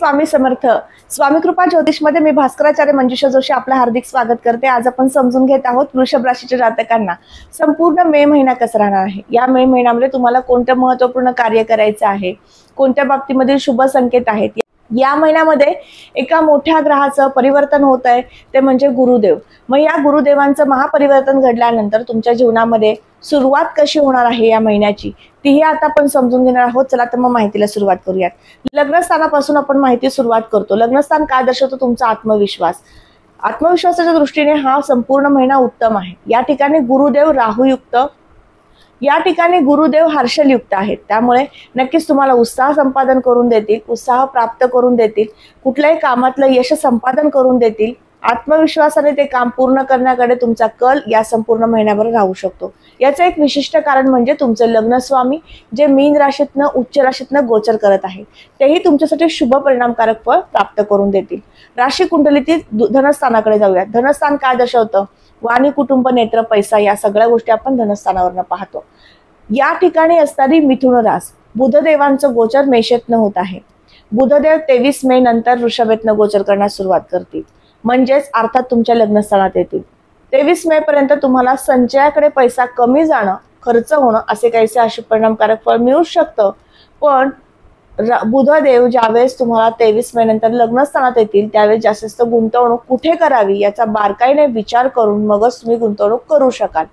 स्वामी समर्थ. स्वामी कृपा ज्योतिष मध्ये मी भास्कराचार्य मंजुषा जोशी आपलं हार्दिक स्वागत करते। आज आपण समजून घेत आहोत वृषभ राशीच्या जातकांना संपूर्ण मे महिना कसा राहणार आहे। या मे महिन्यामध्ये तुम्हाला कोणतं महत्त्वपूर्ण कार्य करायचं आहे, कोणत्या बाबतीमध्ये शुभ संकेत आहेत। या महिन्यामध्ये एका मोठ्या ग्रहाचं परिवर्तन होत आहे, ते म्हणजे गुरुदेव। मग या गुरुदेवांचं महापरिवर्तन घडल्यानंतर तुमच्या जीवनामध्ये सुरुवात कशी होणार आहे या महिन्याची, तीही आता आपण समजून घेणार आहोत। चला तर मग माहितीला सुरुवात करूयात। लग्नस्थानापासून आपण माहिती सुरुवात करतो। लग्नस्थान काय दर्शवतो? तुमचा आत्मविश्वास। आत्मविश्वासाच्या दृष्टीने हा संपूर्ण महिना उत्तम आहे। या ठिकाणी गुरुदेव राहुयुक्त, या ठिकाणी गुरुदेव हर्षलयुक्त आहेत, त्यामुळे नक्कीच तुम्हाला उत्साह संपादन करून देतील, उत्साह प्राप्त करून देतील, कुठल्याही कामातलं यश संपादन करून देतील। आत्मविश्वासाने ते काम पूर्ण करण्याकडे तुमचा कल या संपूर्ण महिन्याभर राहू शकतो। याचं एक विशिष्ट कारण म्हणजे तुमचे लग्नस्वामी जे मीन राशीतनं उच्च राशीतनं गोचर करत आहे, तेही तुमच्यासाठी शुभ परिणामकारक फळ प्राप्त करून देतील। राशी कुंडलीतील धनस्थानाकडे जाऊयात। धनस्थान काय दर्शवतं? वाणी, कुटुंब, नेत्र, पैसा या सगळ्या गोष्टी आपण धनस्थानावरनं पाहतो। या ठिकाणी असणारी मिथुन रास, बुधदेवांचं गोचर मेषेतनं होत आहे। बुधदेव 23 मे नंतर वृषभेतनं गोचर करण्यास सुरुवात करतील, म्हणजेच अर्थात तुमच्या लग्नस्थानात येतील। 23 मे पर्यंत तुम्हाला संचयाकडे पैसा कमी जाणं, खर्च होणं असे काहीसे अशुभ परिणामकारक फळ मिळू शकतं। पण बुधदेव ज्यावेळेस तुम्हाला 23 मे नंतर लग्नस्थानात येतील, त्यावेळेस जास्त गुंतवणूक कुठे करावी याचा बारकाईने विचार करून मगच तुम्ही गुंतवणूक करू शकाल।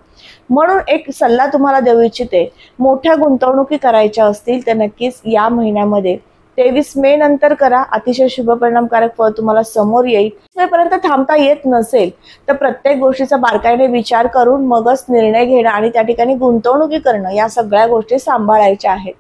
म्हणून एक सल्ला तुम्हाला देऊ इच्छिते, मोठ्या गुंतवणुकी करायच्या असतील तर नक्कीच या महिन्यामध्ये 23 मे नंतर करा, अतिशय शुभ परिणामकारक फळ तुम्हाला समोर येईल। मे पर्यंत थांबता येत नसेल तर प्रत्येक गोष्टीचा बारकाईने विचार करून मगच निर्णय घेणं आणि त्या ठिकाणी गुंतवणुकी करणं या सगळ्या गोष्टी सांभाळायच्या आहेत।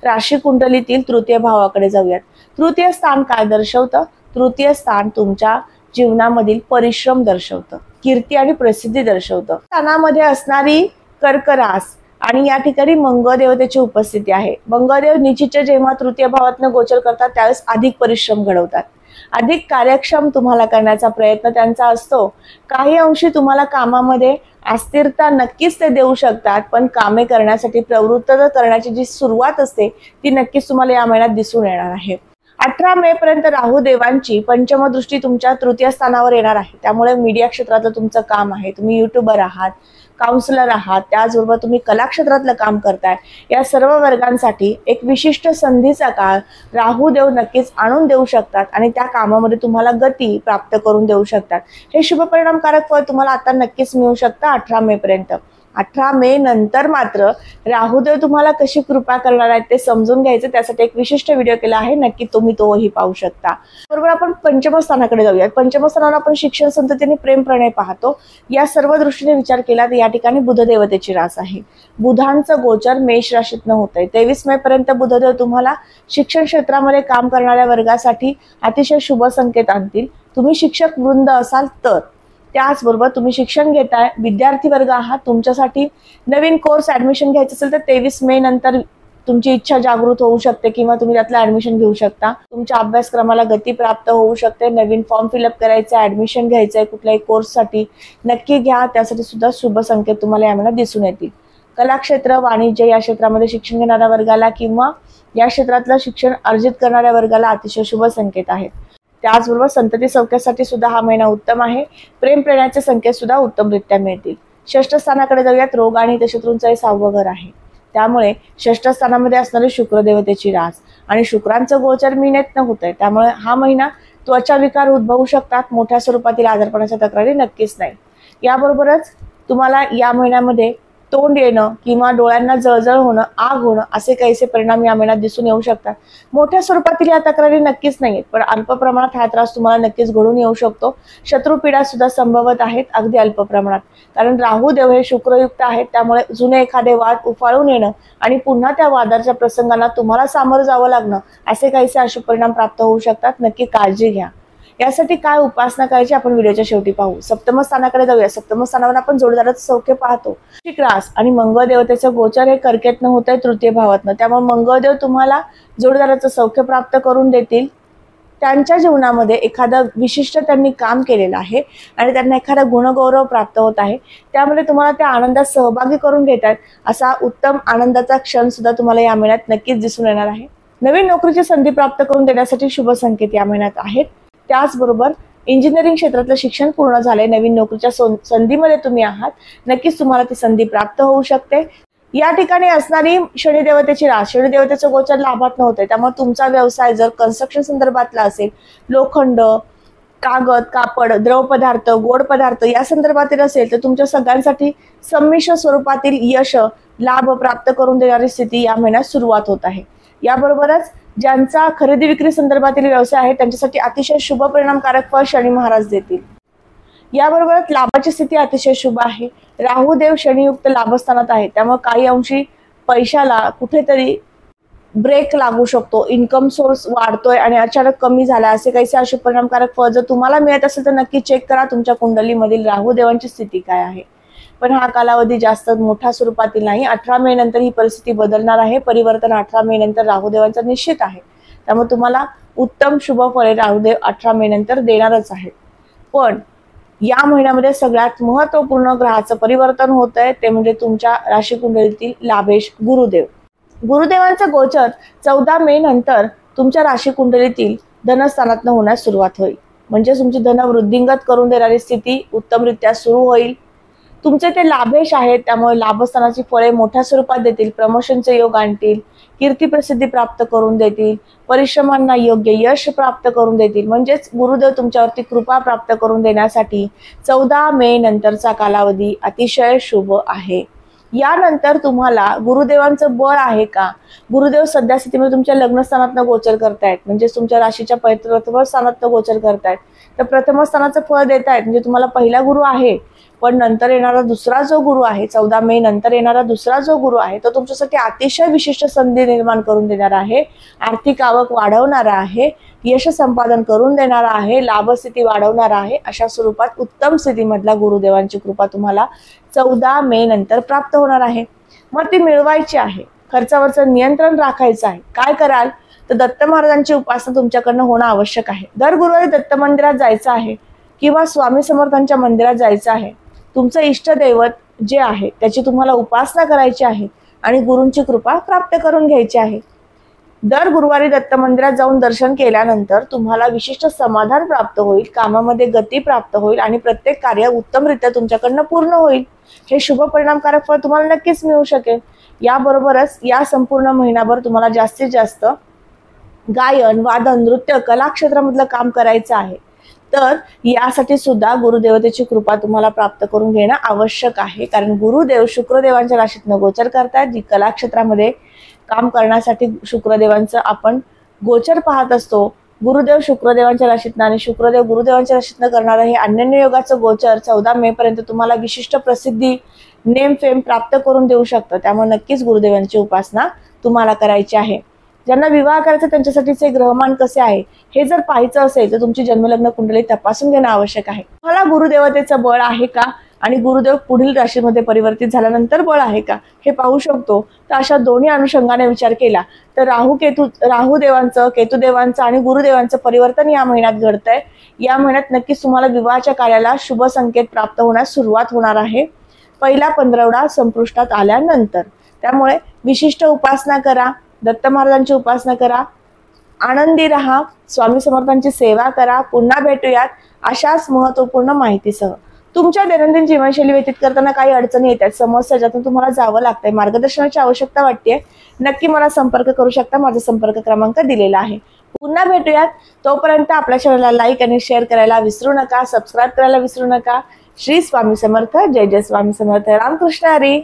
राशी कुंडलीतील तृतीय भावाकडे जाऊयात। तृतीय स्थान काय दर्शवतं? तृतीय स्थान तुमच्या जीवनामधील परिश्रम दर्शवतं, कीर्ती आणि प्रसिद्धी दर्शवतं। स्थानामध्ये असणारी कर्क रास आणि या ठिकाणी मंगळदेवतेची उपस्थिती आहे। मंगळदेव निश्चित जेव्हा तृतीय भावातनं गोचर करतात त्यावेळेस अधिक परिश्रम घडवतात, अधिक कार्यक्षम तुम्हाला करण्याचा प्रयत्न त्यांचा असतो। काही अंशी तुम्हाला कामामध्ये अस्थिरता नक्कीच ते देऊ शकतात, पण कामे करण्यासाठी प्रवृत्त करण्याची जी सुरुवात असते ती नक्कीच तुम्हाला या महिन्यात दिसून येणार आहे। 18 मे पर्यंत राहू देवांची पंचम दृष्टी तुमच्या तृतीय स्थानावर येणार आहे, त्यामुळे मीडिया क्षेत्रातलं तुमचं काम आहे, तुम्ही युट्यूबर आहात, काउन्सिलर आहात, त्याचबरोबर तुम्ही कला क्षेत्रातलं काम करताय, या सर्व वर्गांसाठी एक विशिष्ट संधीचा काळ राहू देव नक्कीच आणून देऊ शकतात आणि त्या कामामध्ये तुम्हाला गती प्राप्त करून देऊ शकतात। हे शुभ परिणामकारक फळ तुम्हाला आता नक्कीच मिळू शकतं 18 मे पर्यंत। 18 मे नंतर मात्र राहुदेव तुम्हाला कशी कृपा करणार आहेत ते समजून घ्यायचं, त्यासाठी एक विशिष्ट व्हिडिओ केला आहे, नक्की तुम्ही तोही पाहू शकता। बरोबर आपण पंचम स्थानाकडे जाऊयात। पंचम स्थानावर आपण शिक्षण, संतती, प्रेम, प्रणय पाहतो। या सर्व दृष्टीने विचार केला तर या ठिकाणी बुधदेवतेची रास आहे। बुधांचं गोचर मेष राशीतनं होत आहे। 23 मे पर्यंत बुधदेव तुम्हाला शिक्षण क्षेत्रामध्ये काम करणाऱ्या वर्गासाठी अतिशय शुभ संकेत आणतील। तुम्ही शिक्षक वृंद असाल तर, त्याचबरोबर तुम्ही शिक्षण घेताय, विद्यार्थी वर्ग आहात, तुमच्यासाठी नवीन कोर्स ऍडमिशन घ्यायचं असेल तर 23 मे नंतर तुमची इच्छा जागृत होऊ शकते किंवा तुम्ही त्यातलं ऍडमिशन घेऊ शकता। तुमच्या अभ्यासक्रमाला गती प्राप्त होऊ शकते। नवीन फॉर्म फिलअप करायचं, ऍडमिशन घ्यायचंय कुठल्याही कोर्ससाठी, नक्की घ्या, त्यासाठी सुद्धा शुभ संकेत तुम्हाला या महिन्यात दिसून येतील। कला क्षेत्र, वाणिज्य या क्षेत्रामध्ये शिक्षण घेणाऱ्या वर्गाला किंवा या क्षेत्रातलं शिक्षण अर्जित करणाऱ्या वर्गाला अतिशय शुभ संकेत आहेत। त्याचबरोबर संतती सौख्यासाठी सुद्धा हा महिना उत्तम आहे। प्रेम प्रेमाचे संकेत सुद्धा उत्तमरित्या मिळतील। षष्ठ स्थानाकडे जाऊयात। रोग आणि शत्रूंचं 6वं घर आहे, त्यामुळे षष्ठ स्थानामध्ये असणारी शुक्रदेवतेची रास आणि शुक्रांचं गोचर मीनेतनं होत आहे, त्यामुळे हा महिना त्वचा विकार उद्भवू शकतात। मोठ्या स्वरूपातील आजारपणाच्या तक्रारी नक्कीच नाही। याबरोबरच तुम्हाला या महिन्यामध्ये तोंड येणं किंवा डोळ्यांना जळजळ होणं, आग होणं असे काहीसे परिणाम या महिन्यात दिसून येऊ शकतात। मोठ्या स्वरूपातील या तक्रारी नक्कीच नाहीत, पण अल्प प्रमाणात हा त्रास तुम्हाला नक्कीच घडून येऊ शकतो। शत्रुपीडा सुद्धा संभवत आहेत, अगदी अल्प प्रमाणात, कारण राहू देव हे शुक्रयुक्त आहेत, त्यामुळे जुने एखादे वाद उफाळून येणं आणि पुन्हा त्या वादाच्या प्रसंगांना तुम्हाला सामोरं जावं लागणं असे काहीसे अशुभ परिणाम प्राप्त होऊ शकतात। नक्की काळजी घ्या। यासाठी काय उपासना करायची आपण व्हिडिओच्या शेवटी पाहू। सप्तम स्थानाकडे जाऊया। सप्तम स्थानावर आपण जोडीदाराचं सौख्य पाहतो। वृश्चिक रास आणि मंगळदेवतेचं गोचर हे कर्केतनं होत आहे, तृतीय भावातनं, त्यामुळे मंगळदेव तुम्हाला जोडीदाराचं सौख्य प्राप्त करून देतील। त्यांच्या जीवनामध्ये एखादं विशिष्ट त्यांनी काम केलेलं आहे आणि त्यांना एखादा गुणगौरव प्राप्त होत आहे, त्यामुळे तुम्हाला त्या आनंदात सहभागी करून घेतात। असा उत्तम आनंदाचा क्षण सुद्धा तुम्हाला या महिन्यात नक्कीच दिसून येणार आहे। नवीन नोकरीची संधी प्राप्त करून देण्यासाठी शुभ संकेत या महिन्यात आहेत। त्याचबरोबर इंजिनिअरिंग क्षेत्रातलं शिक्षण पूर्ण झाले, नवीन नोकरीच्या संधीमध्ये तुम्ही आहात, नक्कीच तुम्हाला ती संधी प्राप्त होऊ शकते। या ठिकाणी असणारी शनिदेवतेची रास, शनिदेवतेचं गोचर लाभात नव्हते, त्यामुळे तुमचा व्यवसाय जर कन्स्ट्रक्शन संदर्भातला असेल, लोखंड, कागद, कापड, द्रव पदार्थ, गोड पदार्थ या संदर्भातील असेल तर तुमच्या सगळ्यांसाठी संमिश्र स्वरूपातील यश, लाभ प्राप्त करून देणारी स्थिती या महिन्यात सुरुवात होत आहे। याबरोबरच ज्यांचा खरेदी विक्री संदर्भातील व्यवसाय आहे त्यांच्यासाठी अतिशय शुभ परिणामकारक फळ शनी महाराज देतील। याबरोबरच लाभाची स्थिती अतिशय शुभ आहे। राहू देव शनियुक्त लाभस्थानात आहे, त्यामुळे काही अंशी पैशाला कुठेतरी ब्रेक लागू शकतो, इन्कम सोर्स वाढतोय आणि अचानक कमी झाला, असे काहीसे अशुभ परिणामकारक फळ जर तुम्हाला मिळत असेल तर नक्की चेक करा तुमच्या कुंडलीमधील राहू देवांची स्थिती काय आहे। पण हा कालावधी जास्त मोठ्या स्वरूपातील नाही। 18 मे नंतर ही परिस्थिती बदलणार आहे। परिवर्तन 18 मे नंतर राहू देवांचा निश्चित आहे, त्यामुळे तुम्हाला उत्तम शुभ फळे राहूदेव 18 मे नंतर देणारच आहे। पण या महिन्यामध्ये सगळ्यात महत्त्वपूर्ण ग्रहाचं परिवर्तन होत आहे, ते म्हणजे तुमच्या राशी कुंडलीतील लाभेश गुरुदेव। गुरुदेवांचं गोचर 14 मे नंतर तुमच्या राशी कुंडलीतील धनस्थानातून होण्यास सुरुवात होईल, म्हणजे तुमची धन वृद्धिंगत करून देणारी स्थिती उत्तमरित्या सुरू होईल। तुमचे ते लाभेश आहेत, त्यामुळे लाभस्थानाची फळे मोठ्या स्वरूपात देतील, प्रमोशनचे योग आणतील, कीर्ती प्रसिद्धी प्राप्त करून देतील, परिश्रमांना योग्य यश प्राप्त करून देतील। म्हणजेच गुरुदेव तुमच्यावरती कृपा प्राप्त करून देण्यासाठी 14 मे नंतरचा कालावधी अतिशय शुभ आहे। यानंतर तुम्हाला गुरुदेवांचं बळ आहे का? गुरुदेव सध्या स्थितीमध्ये तुमच्या लग्नस्थानातनं गोचर करतायत, म्हणजे तुमच्या राशीच्या प्रथम स्थानातनं गोचर करतायत, तर प्रथम स्थानाचं फळ देत आहेत, म्हणजे तुम्हाला पहिला गुरु आहे, पण नंतर येणारा दुसरा जो गुरु आहे, 14 मे नंतर येणारा दुसरा जो गुरु आहे तो तुमच्यासाठी अतिशय विशिष्ट संधी निर्माण करून देणारा आहे, आर्थिक आवक वाढवणारा आहे, यश संपादन करून देणारा आहे, लाभस्थिती वाढवणारा आहे। अशा स्वरूपात उत्तम स्थितीमधला गुरुदेवांची कृपा तुम्हाला 14 मे नंतर प्राप्त होणार आहे। मग ती मिळवायची आहे, खर्चावरचं नियंत्रण राखायचं आहे। काय कराल तर दत्त महाराजांची उपासना तुमच्याकडनं होणं आवश्यक आहे। दर गुरुवारी दत्त मंदिरात जायचं आहे किंवा स्वामी समर्थांच्या मंदिरात जायचं आहे। तुमचं इष्टदैवत जे आहे त्याची तुम्हाला उपासना करायची आहे आणि गुरूंची कृपा प्राप्त करून घ्यायची आहे। दर गुरुवारी दत्त मंदिरात जाऊन दर्शन केल्यानंतर तुम्हाला विशिष्ट समाधान प्राप्त होईल, कामामध्ये गती प्राप्त होईल आणि प्रत्येक कार्य उत्तमरित्या तुमच्याकडनं पूर्ण होईल। हे शुभ परिणामकारक फळ तुम्हाला नक्कीच मिळू शकेल। याबरोबरच या संपूर्ण महिनाभर तुम्हाला जास्तीत जास्त गायन, वादन, नृत्य, कला क्षेत्रामधलं काम करायचं आहे, तर यासाठी सुद्धा गुरुदेवतेची कृपा तुम्हाला प्राप्त करून घेणं आवश्यक आहे। कारण गुरुदेव शुक्रदेवांच्या राशीतनं गोचर करतात, जी कला क्षेत्रामध्ये काम करण्यासाठी शुक्रदेवांचं आपण गोचर पाहत असतो। गुरुदेव शुक्रदेवांच्या राशीतनं आणि शुक्रदेव गुरुदेवांच्या राशीतनं करणारं हे अन्योन्य योगाचं गोचर 14 मे पर्यंत तुम्हाला विशिष्ट प्रसिद्धी, नेम फेम प्राप्त करून देऊ शकतं। त्यामुळे नक्कीच गुरुदेवांची उपासना तुम्हाला करायची आहे। ज्यांना विवाह करायचा त्यांच्यासाठीचे ग्रहमान कसे आहे हे जर पाहायचं असेल तर तुमची जन्मलग्न कुंडली तपासून घेणं आवश्यक आहे। तुम्हाला गुरुदेवतेचं बळ आहे का आणि गुरुदेव पुढील राशीमध्ये परिवर्तित झाल्यानंतर बळ आहे का हे पाहू शकतो। तर अशा दोन्ही अनुषंगाने विचार केला तर राहू देवांचं, केतुदेवांचं आणि गुरुदेवांचं परिवर्तन या महिन्यात घडतंय। या महिन्यात नक्कीच तुम्हाला विवाहाच्या कार्याला शुभ संकेत प्राप्त होण्यास सुरुवात होणार आहे, पहिला पंधरवडा संपुष्टात आल्यानंतर। त्यामुळे विशिष्ट उपासना करा, दत्त महाराजांची उपासना करा, आनंदी राहा, स्वामी समर्थांची सेवा करा। पुन्हा भेटूयात अशाच महत्त्वपूर्ण माहितीसह। तुमच्या दैनंदिन जीवनशैली व्यतीत करताना काही अडचणी येतात, समस्या ज्यातून तुम्हाला जावं लागतंय, मार्गदर्शनाची आवश्यकता वाटते, नक्की मला संपर्क करू शकता। माझा संपर्क क्रमांक दिलेला आहे। पुन्हा भेटूयात, तोपर्यंत आपल्या चॅनलला लाईक आणि शेअर करायला विसरू नका, सबस्क्राईब करायला विसरू नका। श्री स्वामी समर्थ, जय जय स्वामी समर्थ, रामकृष्ण हरी।